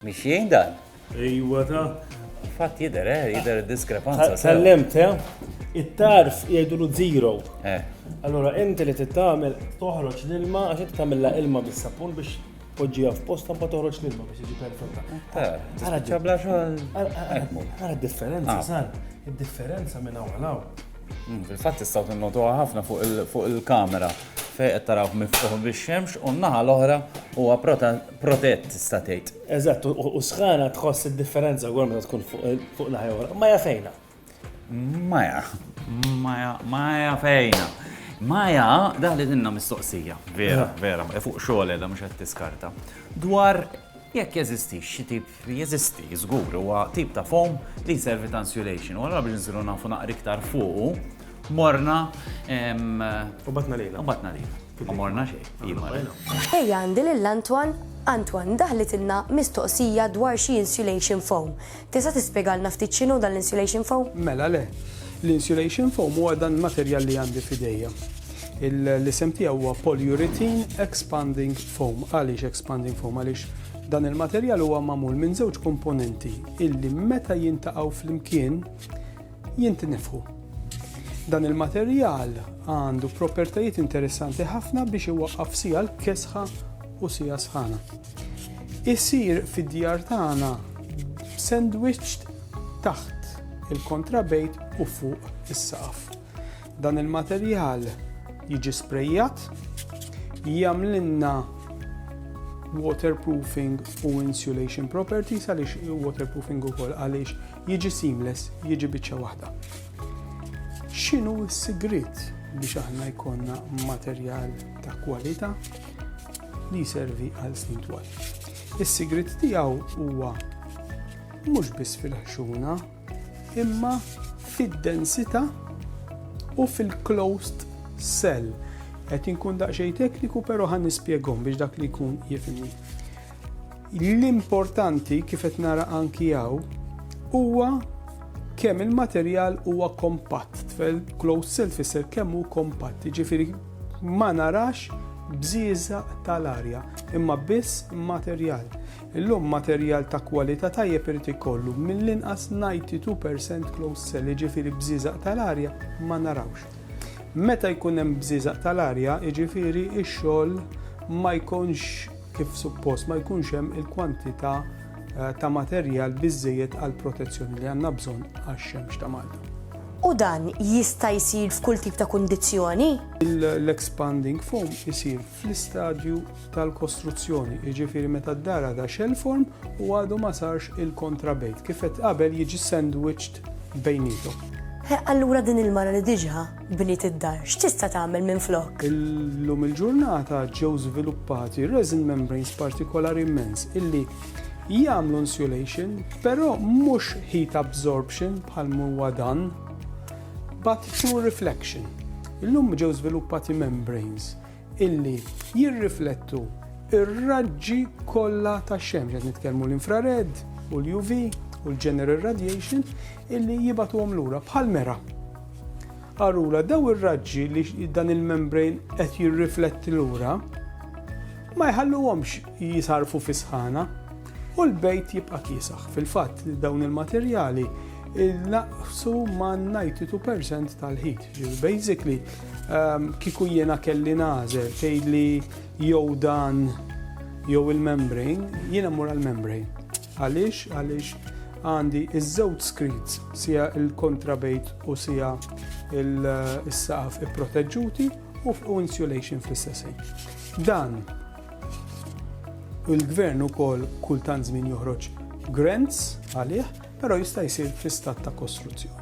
Mixjien dan. Ejwa ta' Fatt jidher diskrepanza. Tallemt, it-tarf jgħidulu zero. Eh. Allora, inti li tittamel toħroġ l-ilma għax inti tagħmilha ilma bis-sapun biex poġġiha f'posta ma toħroġ l-ilma biex jiġi perfetta. ċabla xogħol. Ara d-differenza sar, id-differenza minn hawn. Fil-fatt tistgħu tinnotuha ħafna fuq il-kamera fejn qed taraw miftuħ bix-xemx u n-naħa l-oħra huwa protett tista' tgħid. Eżatt, u sħana tħoss id-differenza wkoll meta tkun fuq naħa oħra. Ma jafejna. Maja fejna. Maja daħlet inna mistoqsija, vera, fuq xogħol edha mhux qed tiskarta. Dwar jekk jeżistix xi tip jeżisti żgur huwa tip ta' foam li jservi ta' insulation. U allura biex nsiru nafu naqra iktar fuqu, morna U batna lejla. Ma morna xejn. Ejja għandi lill-Antwan, Antwan daħlet ilna mistoqsija dwar xi insulation foam. Tista' tispjegalna ftit x'inhu dan l-insulation foam? Mela le, l-insulation foam huwa dan materjal li għandi f'idejja. L-isem tiegħu huwa polyurethane expanding foam. Għaliex expanding foam? Għaliex dan il-materjal huwa magħmul minn żewġ komponenti illi meta jintaqgħu flimkien jintinefħu. Dan il-materjal għandu propertajiet interessanti ħafna biex iwaqqaf sija l-kesħa u sija sħana. Isir fid-djar tagħna sandwiched taħt il-kontrabejt u fuq is-saqaf. Dan il-materjal jiġi sprejjat, jagħmlilna waterproofing u insulation properties għaliex waterproofing ukoll għaliex jiġi seamless, jiġi biċċa waħda. X'inhu s-sigriet biex aħna jkollna materjal ta' kwalità li jservi għal snin twal. Is-sigriet tiegħu huwa mhux biss fil-ħxuna imma fid-densità u fil-closed cell. Qed inkun daqsxejn tekniku però ħan nispjegahom biex dak li jkun jifhimni. L-importanti kif qed nara anki hawn huwa kemm il-materjal huwa kompatt. Closed cell fisser kemm hu kompatt. Jiġifieri ma narax bżieża tal-arja imma biss materjal. Illum materjal ta' kwalità tajjeb irid ikollu mill-inqas 92% closed cell, jiġifieri bżieża tal-arja ma narawx. Meta jkun hemm bżieża tal-arja, jiġifieri x-xogħol ma jkunx kif suppost, ma jkunx hemm il-kwantità ta' materjal biżżejjed għal protezzjoni li għandna bżonn għax-xemx ta' Malta. U dan jista' jsir f'kull tip ta' kundizzjoni? L-expanding foam isir fl-istadju tal-kostruzzjoni, jiġifieri meta d-dar għadha shell form u għadu ma sarx il-kontrabejt. Kif qed qabel jiġi sandwiched bejniethom. Allura din il-mara li diġà bniet id-dar, x'tista' tagħmel minflok? Illum il-ġurnata ġew żviluppati resin membranes partikolari immens illi jagħmlu insulation, però mhux heat absorption bħal huwa dan, but true reflection. Illum ġew żviluppati membranes illi jirriflettu ir-raġġi kollha tax-xemx, qed nitkellmu l-infrared u l-UV u l-general radiation illi jibatuhom lura bħal mera. Allura daw ir-raġġi li dan il-membrane qed jirrifletti lura ma jħalluhomx jisarfu fi sħana u l-bejt jibqa' kiesaħ. Fil-fatt dawn il-materjali naqsu ma' 92% tal-heat. Basically, kieku jiena kelli nażel tgħidli jew dan jew il-membrane, jiena mmur għall-membrane. Għaliex għandi iż-żewġ screeds, sija il-kontrabejt u sija il-saqaf ipproteġġuti u insulation fl-istess ħin. Dan il-gvern ukoll kultant żmien joħroġ grants għalih, però jista' jsir fl-istat ta' kostruzzjoni.